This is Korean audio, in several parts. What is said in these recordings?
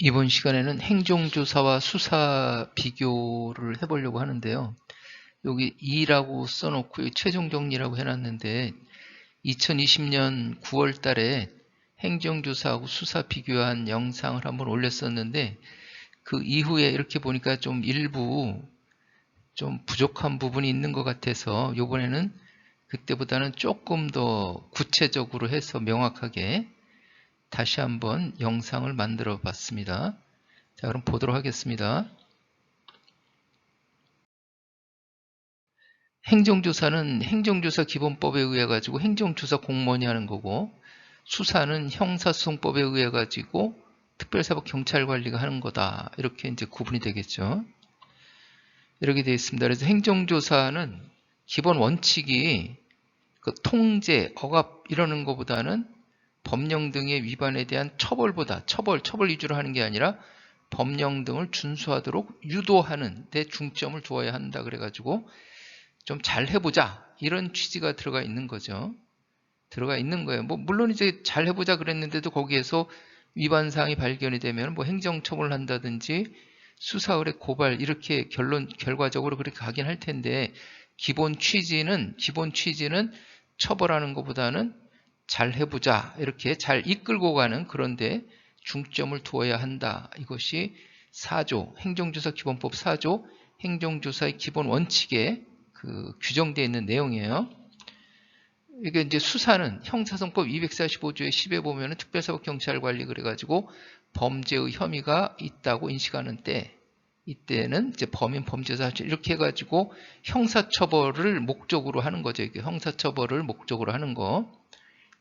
이번 시간에는 행정조사와 수사 비교를 해보려고 하는데요. 여기 2라고 써놓고 최종 정리라고 해놨는데 2020년 9월 달에 행정조사하고 수사 비교한 영상을 한번 올렸었는데 그 이후에 이렇게 보니까 좀 일부 좀 부족한 부분이 있는 것 같아서 이번에는 그때보다는 조금 더 구체적으로 해서 명확하게 다시 한번 영상을 만들어 봤습니다. 자, 그럼 보도록 하겠습니다. 행정조사는 행정조사 기본법에 의해 가지고 행정조사 공무원이 하는 거고, 수사는 형사소송법에 의해 가지고 특별사법경찰관리가 하는 거다. 이렇게 이제 구분이 되겠죠. 이렇게 되어 있습니다. 그래서 행정조사는 기본 원칙이 그 통제, 억압 이러는 것보다는 법령 등의 위반에 대한 처벌보다 처벌 위주로 하는 게 아니라 법령 등을 준수하도록 유도하는 데 중점을 두어야 한다. 그래가지고 좀 잘 해보자 이런 취지가 들어가 있는 거죠. 들어가 있는 거예요. 뭐 물론 이제 잘 해보자 그랬는데도 거기에서 위반 사항이 발견이 되면 뭐 행정처벌을 한다든지 수사 의뢰 고발 이렇게 결과적으로 그렇게 가긴 할 텐데 기본 취지는 처벌하는 것보다는 잘 해보자 이렇게 잘 이끌고 가는 그런데 중점을 두어야 한다. 이것이 4조 행정조사 기본법 4조 행정조사의 기본 원칙에 규정되어 있는 내용이에요. 이게 이제 수사는 형사소송법 245조의 10에 보면은 특별사법경찰관리 그래가지고 범죄의 혐의가 있다고 인식하는 때, 이때는 이제 범인 범죄자 이렇게 해가지고 형사처벌을 목적으로 하는 거죠. 이게 형사처벌을 목적으로 하는 거.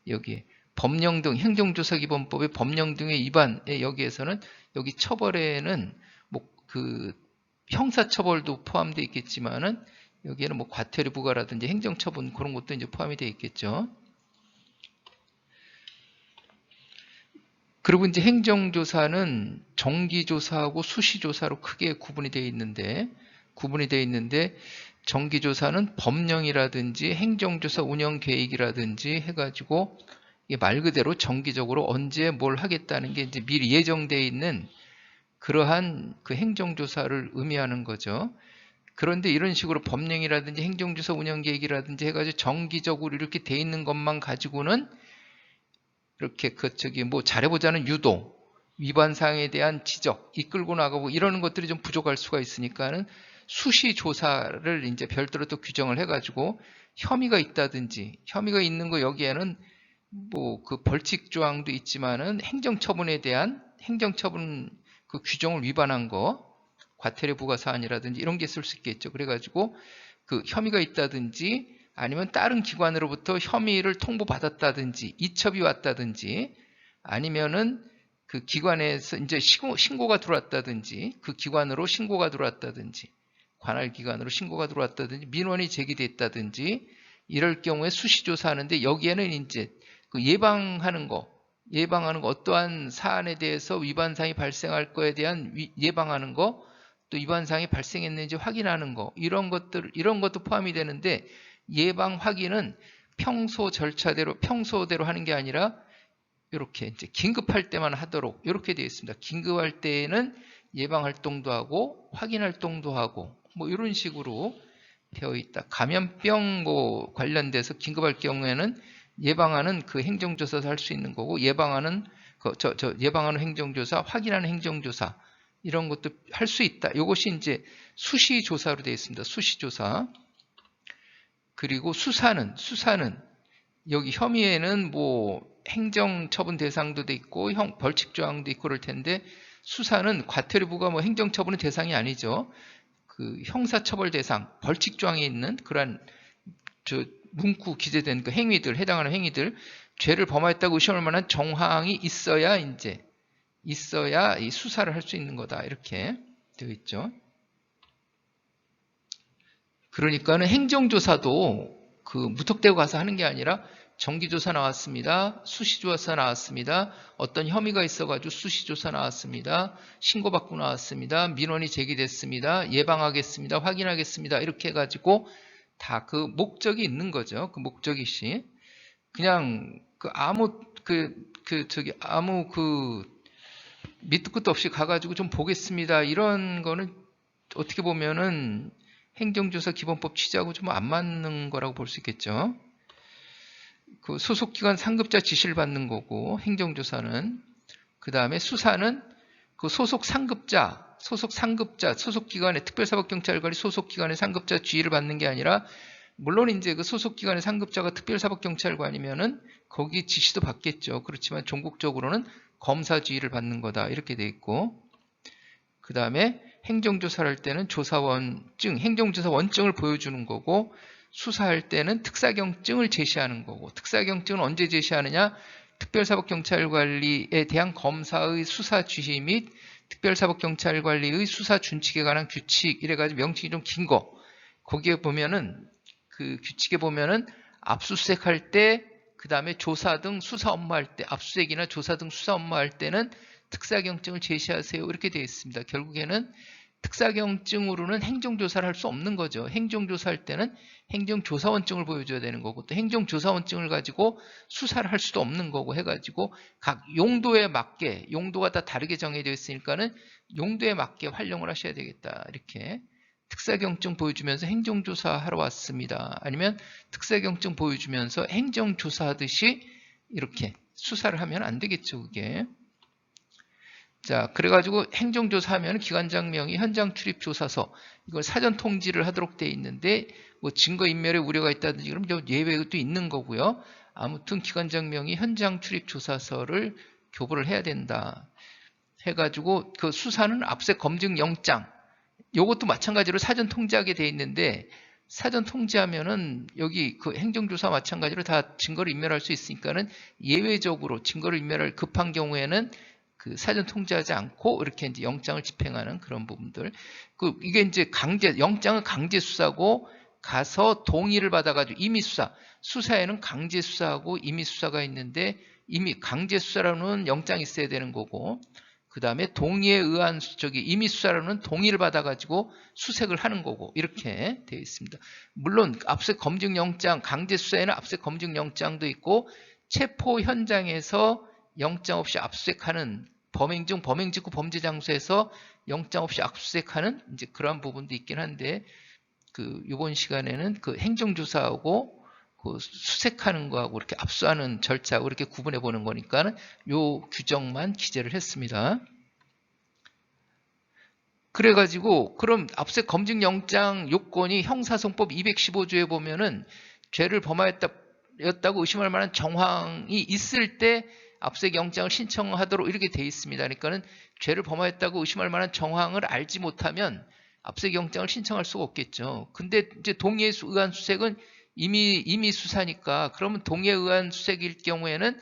여기 법령 등 행정조사기본법의 법령 등의 위반에 여기에서는 여기 처벌에는 뭐 형사처벌도 포함되어 있겠지만은 여기에는 뭐 과태료 부과라든지 행정처분 그런 것도 이제 포함이 되어 있겠죠. 그리고 이제 행정조사는 정기조사하고 수시조사로 크게 구분이 되어 있는데 정기조사는 법령이라든지 행정조사 운영계획이라든지 해가지고 이게 말 그대로 정기적으로 언제 뭘 하겠다는 게 이제 미리 예정되어 있는 그러한 그 행정조사를 의미하는 거죠. 그런데 이런 식으로 법령이라든지 행정조사 운영계획이라든지 해가지고 정기적으로 이렇게 돼 있는 것만 가지고는 이렇게 뭐 잘해보자는 유도, 위반 사항에 대한 지적, 이끌고 나가고 이러는 것들이 좀 부족할 수가 있으니까는 수시 조사를 이제 별도로 또 규정을 해가지고 혐의가 있는 거 여기에는 뭐 그 벌칙 조항도 있지만은 행정처분에 대한 행정처분 그 규정을 위반한 거, 과태료 부과 사안이라든지 이런 게 있을 수 있겠죠. 그래가지고 그 혐의가 있다든지 아니면 다른 기관으로부터 혐의를 통보받았다든지 이첩이 왔다든지 아니면은 그 기관에서 이제 신고가 들어왔다든지 그 기관으로 신고가 들어왔다든지 관할 기관으로 신고가 들어왔다든지 민원이 제기됐다든지 이럴 경우에 수시조사하는데 여기에는 이제 그 예방하는 거 어떠한 사안에 대해서 위반 사항이 발생할 거에 대한 예방하는 거 또 위반 사항이 발생했는지 확인하는 거 이런 것도 포함이 되는데 예방 확인은 평소대로 하는 게 아니라 이렇게 이제 긴급할 때만 하도록 이렇게 되어 있습니다. 긴급할 때에는 예방 활동도 하고 확인 활동도 하고 뭐 이런 식으로 되어 있다. 감염병 뭐 관련돼서 긴급할 경우에는 예방하는 그 행정조사도 할 수 있는 거고 예방하는 행정조사, 확인하는 행정조사 이런 것도 할 수 있다. 이것이 이제 수시조사로 되어 있습니다. 수시조사. 그리고 수사는 여기 혐의에는 뭐 행정처분 대상도 돼 있고 벌칙 조항도 있고 그럴 텐데 수사는 과태료 부과 뭐 행정처분의 대상이 아니죠. 그 형사처벌 대상, 벌칙 조항에 있는 그러한 문구 기재된 그 해당하는 행위들, 죄를 범하였다고 의심할 만한 정황이 있어야 이 수사를 할 수 있는 거다. 이렇게 되어 있죠. 그러니까는 행정조사도 그 무턱대고 가서 하는 게 아니라 정기조사 나왔습니다. 수시조사 나왔습니다. 어떤 혐의가 있어가지고 수시조사 나왔습니다. 신고받고 나왔습니다. 민원이 제기됐습니다. 예방하겠습니다. 확인하겠습니다. 이렇게 해가지고 다 그 목적이 있는 거죠. 그 목적이시. 그냥 아무 밑도 끝도 없이 가가지고 좀 보겠습니다. 이런 거는 어떻게 보면은 행정조사 기본법 취지하고 좀 안 맞는 거라고 볼 수 있겠죠. 그 소속기관 상급자 지시를 받는 거고, 행정조사는. 그 다음에 수사는 그 소속 소속기관의 특별사법경찰관리 소속기관의 상급자 지휘를 받는 게 아니라, 물론 이제 그 소속기관의 상급자가 특별사법경찰관이면은 거기 지시도 받겠죠. 그렇지만 종국적으로는 검사 지휘를 받는 거다. 이렇게 돼 있고, 그 다음에 행정조사를 할 때는 조사원증, 행정조사 원증을 보여주는 거고, 수사할 때는 특사경증을 제시하는 거고, 특사경증은 언제 제시하느냐? 특별사법경찰관리에 대한 검사의 수사 지시 및 특별사법경찰관리의 수사 준칙에 관한 규칙, 이래가지고 명칭이 좀 긴 거. 거기에 보면은, 그 규칙에 보면은 압수수색할 때, 그 다음에 조사 등 수사 업무할 때, 압수수색이나 조사 등 수사 업무할 때는 특사경증을 제시하세요. 이렇게 되어 있습니다. 결국에는 특사경증으로는 행정조사를 할 수 없는 거죠. 행정조사할 때는 행정조사원증을 보여줘야 되는 거고, 또 행정조사원증을 가지고 수사를 할 수도 없는 거고 해가지고 각 용도에 맞게, 용도가 다 다르게 정해져 있으니까는 용도에 맞게 활용을 하셔야 되겠다. 이렇게 특사경증 보여주면서 행정조사 하러 왔습니다. 아니면 특사경증 보여주면서 행정조사하듯이 이렇게 수사를 하면 안 되겠죠, 그게. 자, 그래가지고 행정조사하면 기관장명이 현장 출입 조사서, 이걸 사전 통지를 하도록 돼 있는데, 뭐 증거인멸에 우려가 있다든지 그럼 예외도 있는 거고요. 아무튼 기관장명이 현장 출입 조사서를 교부를 해야 된다. 해가지고 그 수사는 압수수색 검증 영장, 요것도 마찬가지로 사전 통지하게 돼 있는데, 사전 통지하면은 여기 그 행정조사 마찬가지로 다 증거를 인멸할 수 있으니까는 예외적으로 증거를 인멸할 급한 경우에는 그 사전 통지하지 않고 이렇게 이제 영장을 집행하는 그런 부분들. 이게 이제 영장은 강제 수사고, 가서 동의를 받아가지고 임의 수사에는 강제 수사하고 임의 수사가 있는데, 이미 강제 수사로는 영장이 있어야 되는 거고, 그 다음에 동의에 의한 임의 수사로는 동의를 받아가지고 수색을 하는 거고, 이렇게 되어 있습니다. 물론 압수수색 검증 영장, 강제 수사에는 압수수색 검증 영장도 있고, 체포 현장에서 영장 없이 압수수색하는, 범행 직후 범죄 장소에서 영장 없이 압수수색하는 이제 그런 부분도 있긴 한데, 이번 시간에는 그 행정조사하고 그 수색하는 거하고 이렇게 압수하는 절차하고 이렇게 구분해 보는 거니까는 요 규정만 기재를 했습니다. 그래가지고 그럼 압수수색 검증 영장 요건이 형사소송법 215조에 보면은 죄를 범하였다고 의심할 만한 정황이 있을 때 압수수색 영장을 신청하도록 이렇게 돼 있습니다. 그러니까는 죄를 범하였다고 의심할 만한 정황을 알지 못하면 압수수색 영장을 신청할 수가 없겠죠. 근데 이제 동의에 의한 수색은 이미 수사니까, 그러면 동의에 의한 수색일 경우에는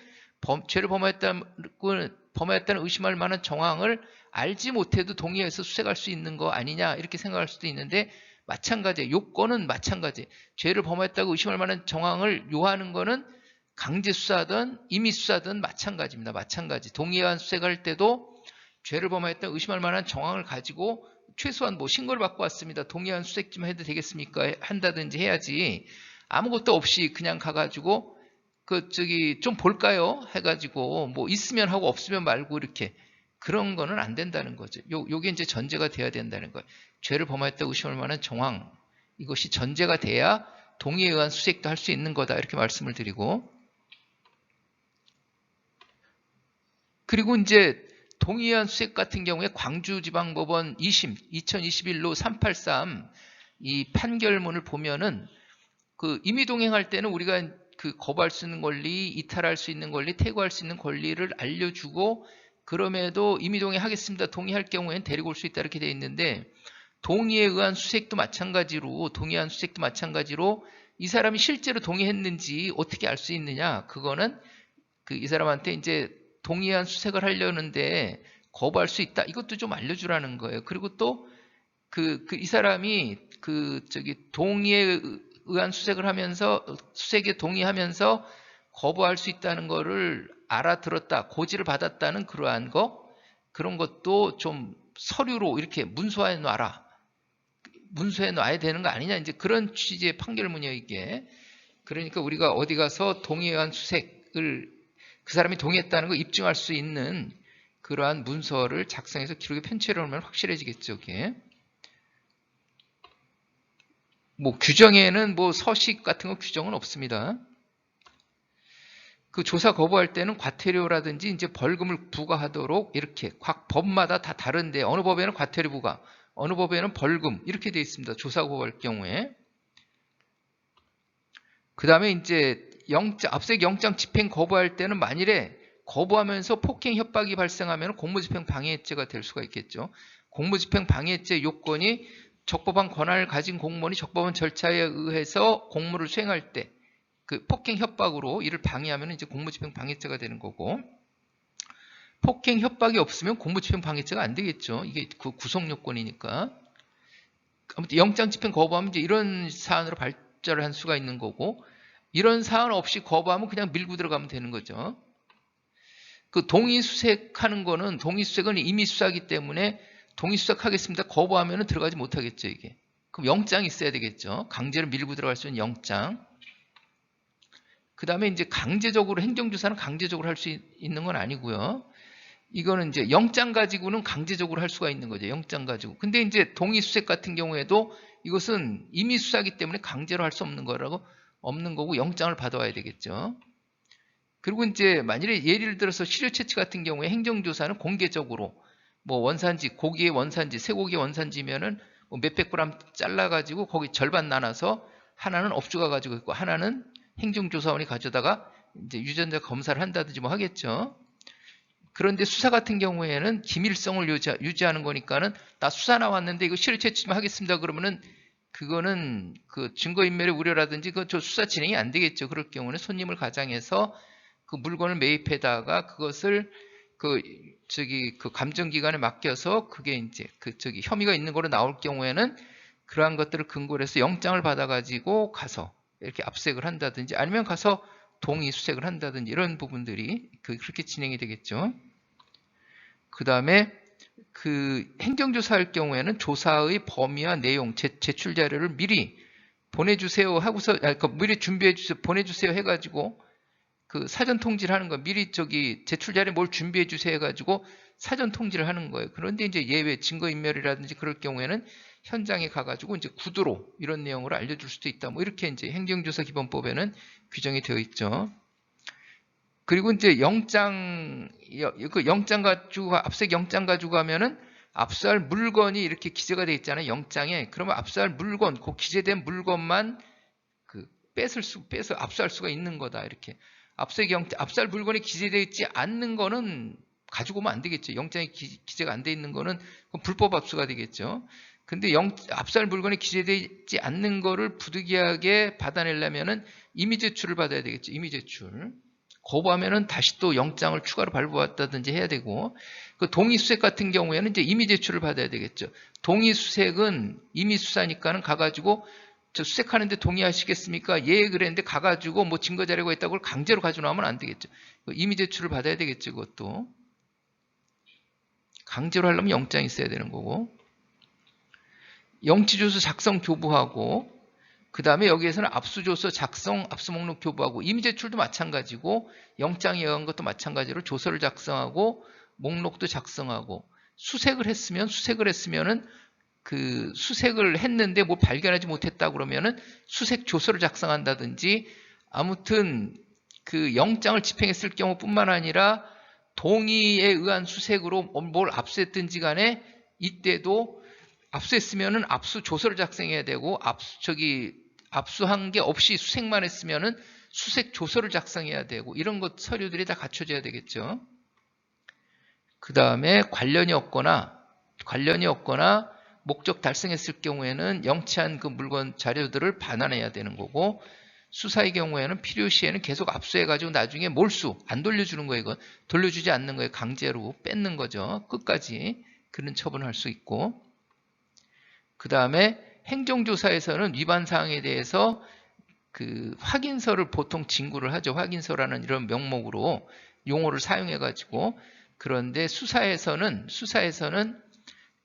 죄를 범하였다는 의심할 만한 정황을 알지 못해도 동의해서 수색할 수 있는 거 아니냐, 이렇게 생각할 수도 있는데, 마찬가지, 요건은 마찬가지. 죄를 범하였다고 의심할 만한 정황을 요하는 거는 강제 수사든 임의 수사든 마찬가지입니다. 마찬가지. 동의에 의한 수색할 때도 죄를 범하였다고 의심할 만한 정황을 가지고 최소한 뭐 신고를 받고 왔습니다. 동의에 의한 수색 좀 해도 되겠습니까? 한다든지 해야지. 아무것도 없이 그냥 가가지고 좀 볼까요? 해가지고 뭐 있으면 하고 없으면 말고 이렇게, 그런 거는 안 된다는 거죠. 요게 이제 전제가 돼야 된다는 거예요. 죄를 범하였다고 의심할 만한 정황, 이것이 전제가 돼야 동의에 의한 수색도 할 수 있는 거다, 이렇게 말씀을 드리고, 그리고 이제 동의에 의한 수색 같은 경우에 광주지방법원 2심 2021로 383 이 판결문을 보면은 그 임의동행할 때는 우리가 그 거부할 수 있는 권리, 이탈할 수 있는 권리, 퇴거할 수 있는 권리를 알려주고, 그럼에도 임의동행 하겠습니다, 동의할 경우에는 데리고 올 수 있다, 이렇게 되어 있는데, 동의에 의한 수색도 마찬가지로 이 사람이 실제로 동의했는지 어떻게 알 수 있느냐, 그거는 이 사람한테 이제 동의에 의한 수색을 하려는데 거부할 수 있다, 이것도 좀 알려주라는 거예요. 그리고 또 이 사람이 동의에 의한 수색을 하면서, 수색에 동의하면서 거부할 수 있다는 거를 알아들었다, 고지를 받았다는 그러한 그런 것도 좀 서류로 이렇게 문서해 놔야 되는 거 아니냐, 이제 그런 취지의 판결문이에요, 이게. 그러니까 우리가 어디 가서 동의에 의한 수색을, 그 사람이 동의했다는 거 입증할 수 있는 그러한 문서를 작성해서 기록에 편취해 놓으면 확실해지겠죠. 이게. 뭐 규정에는 뭐 서식 같은 거 규정은 없습니다. 그 조사 거부할 때는 과태료라든지 이제 벌금을 부과하도록 이렇게 각 법마다 다 다른데 어느 법에는 과태료 부과, 어느 법에는 벌금 이렇게 되어 있습니다. 조사 거부할 경우에. 그 다음에 이제 압색 영장 집행 거부할 때는 만일에 거부하면서 폭행 협박이 발생하면 공무집행 방해죄가 될 수가 있겠죠. 공무집행 방해죄 요건이 적법한 권한을 가진 공무원이 적법한 절차에 의해서 공무를 수행할 때 그 폭행 협박으로 이를 방해하면 이제 공무집행 방해죄가 되는 거고, 폭행 협박이 없으면 공무집행 방해죄가 안 되겠죠. 이게 그 구성 요건이니까. 아무튼 영장 집행 거부하면 이제 이런 사안으로 발전을 할 수가 있는 거고, 이런 사안 없이 거부하면 그냥 밀고 들어가면 되는 거죠. 그 동의수색하는 거는, 동의수색은 임의수사이기 때문에 동의수색하겠습니다. 거부하면 들어가지 못하겠죠, 이게. 그럼 영장이 있어야 되겠죠. 강제로 밀고 들어갈 수 있는 영장. 그 다음에 이제 강제적으로, 행정조사는 강제적으로 할 수 있는 건 아니고요. 이거는 이제 영장 가지고는 강제적으로 할 수가 있는 거죠. 영장 가지고. 근데 이제 동의수색 같은 경우에도 이것은 임의수사이기 때문에 강제로 할 수 없는 거고 영장을 받아와야 되겠죠. 그리고 이제 만일에 예를 들어서 시료채취 같은 경우에 행정조사는 공개적으로 뭐 원산지, 고기의 원산지, 쇠고기의 원산지면은 뭐 몇백 그램 잘라가지고 거기 절반 나눠서 하나는 업주가 가지고 있고 하나는 행정조사원이 가져다가 이제 유전자 검사를 한다든지 뭐 하겠죠. 그런데 수사 같은 경우에는 기밀성을 유지하는 거니까는 나 수사 나왔는데 이거 시료채취 좀 하겠습니다. 그러면은 그거는 그 증거인멸의 우려라든지 저 수사 진행이 안 되겠죠. 그럴 경우는 손님을 가장해서 그 물건을 매입해다가 그것을 그 감정기관에 맡겨서 그게 이제 혐의가 있는 거로 나올 경우에는 그러한 것들을 근거로 해서 영장을 받아가지고 가서 이렇게 압색을 한다든지 아니면 가서 동의 수색을 한다든지 이런 부분들이 그렇게 진행이 되겠죠. 그 다음에 그 행정조사할 경우에는 조사의 범위와 내용, 제출 자료를 미리 보내주세요 하고서, 미리 준비해 주세요, 보내주세요 해가지고 그 사전 통지를 하는 거예요. 미리 제출 자료에 뭘 준비해 주세요 해가지고 사전 통지를 하는 거예요. 그런데 이제 예외 증거인멸이라든지 그럴 경우에는 현장에 가가지고 이제 구두로 이런 내용을 알려줄 수도 있다. 뭐 이렇게 이제 행정조사 기본법에는 규정이 되어 있죠. 그리고 이제 영장 가지고, 압색 영장 가지고 가면은 압수할 물건이 이렇게 기재가 되어 있잖아요. 영장에. 그러면 압수할 물건, 그 기재된 물건만 빼서 압수할 수가 있는 거다. 이렇게. 압수할 물건이 기재되어 있지 않는 거는 가지고 오면 안 되겠죠. 영장에 기재가 안 되어 있는 거는 불법 압수가 되겠죠. 근데 압수할 물건이 기재되어 있지 않는 거를 부득이하게 받아내려면은 임의 제출을 받아야 되겠죠. 임의 제출. 거부하면은 다시 또 영장을 추가로 발부받다든지 해야 되고, 그 동의수색 같은 경우에는 이제 임의 제출을 받아야 되겠죠. 동의수색은 임의수사니까는 가가지고 저 수색하는데 동의하시겠습니까? 예, 그랬는데 가가지고 뭐 증거 자료가 있다고 그걸 강제로 가져나오면 안 되겠죠. 임의 제출을 받아야 되겠죠. 그것도 강제로 하려면 영장이 있어야 되는 거고, 영치조서 작성 교부하고, 그 다음에 여기에서는 압수조서 작성, 압수목록 교부하고, 임의제출도 마찬가지고, 영장에 의한 것도 마찬가지로 조서를 작성하고, 목록도 작성하고, 수색을 했으면은 그 수색을 했는데 뭐 발견하지 못했다 그러면은 수색 조서를 작성한다든지, 아무튼 그 영장을 집행했을 경우뿐만 아니라 동의에 의한 수색으로 뭘 압수했든지 간에 이때도 압수했으면은 압수 조서를 작성해야 되고, 압수한 게 없이 수색만 했으면은 수색 조서를 작성해야 되고, 이런 것 서류들이 다 갖춰져야 되겠죠. 그 다음에 관련이 없거나 목적 달성했을 경우에는 영치한 그 물건 자료들을 반환해야 되는 거고, 수사의 경우에는 필요시에는 계속 압수해가지고 나중에 몰수 안 돌려주는 거예요. 이건 돌려주지 않는 거예요. 강제로 뺏는 거죠. 끝까지 그런 처분을 할 수 있고, 그 다음에 행정조사에서는 위반 사항에 대해서 그 확인서를 보통 진구를 하죠. 확인서라는 이런 명목으로 용어를 사용해가지고. 그런데 수사에서는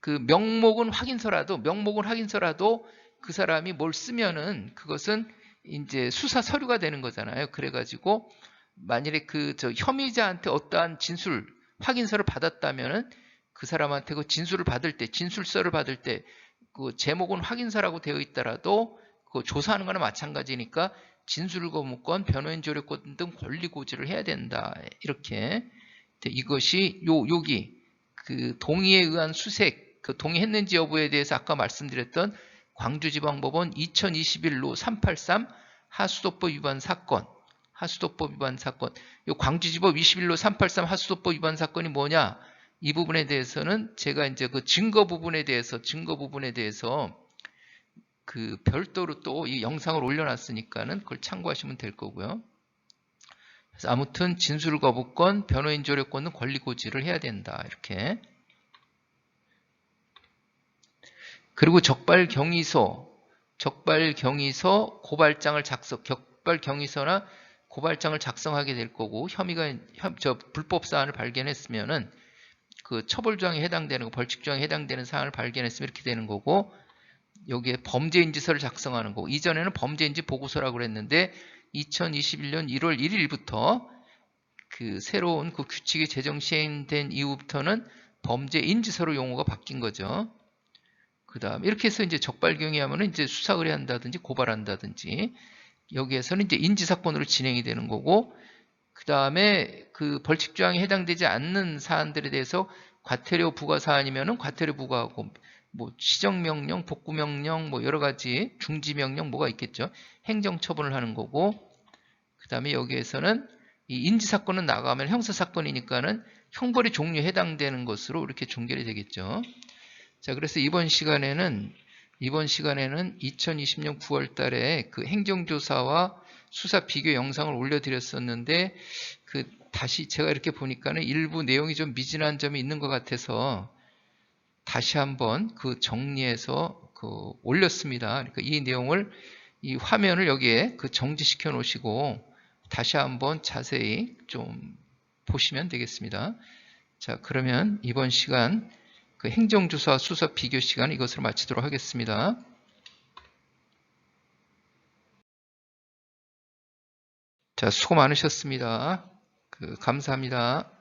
그 명목은 확인서라도 그 사람이 뭘 쓰면은 그것은 이제 수사 서류가 되는 거잖아요. 그래가지고 만일에 혐의자한테 어떠한 진술, 확인서를 받았다면은 그 사람한테 그 진술을 받을 때, 진술서를 받을 때 그 제목은 확인서라고 되어 있더라도 그 조사하는 거나 마찬가지니까 진술거부권, 변호인 조력권 등 권리 고지를 해야 된다. 이렇게 이것이 여기 그 동의에 의한 수색, 그 동의했는지 여부에 대해서 아까 말씀드렸던 광주지방법원 2021로 383 하수도법 위반 사건, 하수도법 위반 사건. 요 광주지법 21로 383 하수도법 위반 사건이 뭐냐? 이 부분에 대해서는 제가 이제 그 증거 부분에 대해서 그 별도로 또 이 영상을 올려놨으니까는 그걸 참고하시면 될 거고요. 그래서 아무튼 진술거부권, 변호인 조력권은 권리 고지를 해야 된다. 이렇게. 그리고 적발경위서, 고발장을 적발경위서나 고발장을 작성하게 될 거고 불법 사안을 발견했으면은 그 처벌조항에 해당되는 거, 벌칙조항에 해당되는 사안을 발견했으면 이렇게 되는 거고 여기에 범죄인지서를 작성하는 거고 이전에는 범죄인지 보고서라고 그랬는데 2021년 1월 1일부터 그 새로운 그 규칙이 제정 시행된 이후부터는 범죄인지서로 용어가 바뀐 거죠. 그 다음 이렇게 해서 이제 적발경위하면은 이제 수사 의뢰한다든지 고발한다든지 여기에서는 이제 인지사건으로 진행이 되는 거고 그 다음에 그 벌칙조항에 해당되지 않는 사안들에 대해서 과태료 부과 사안이면은 과태료 부과하고 뭐 시정명령, 복구명령, 뭐 여러 가지 중지명령 뭐가 있겠죠. 행정처분을 하는 거고 그 다음에 여기에서는 이 인지사건은 나가면 형사사건이니까는 형벌의 종류에 해당되는 것으로 이렇게 종결이 되겠죠. 자, 그래서 이번 시간에는 2020년 9월 달에 그 행정조사와 수사 비교 영상을 올려드렸었는데 그 다시 제가 이렇게 보니까는 일부 내용이 좀 미진한 점이 있는 것 같아서 다시 한번 그 정리해서 그 올렸습니다. 그러니까 이 내용을 이 화면을 여기에 그 정지시켜 놓으시고 다시 한번 자세히 좀 보시면 되겠습니다. 자, 그러면 이번 시간 그 행정조사 수사 비교 시간 이것으로 마치도록 하겠습니다. 자, 수고 많으셨습니다. 감사합니다.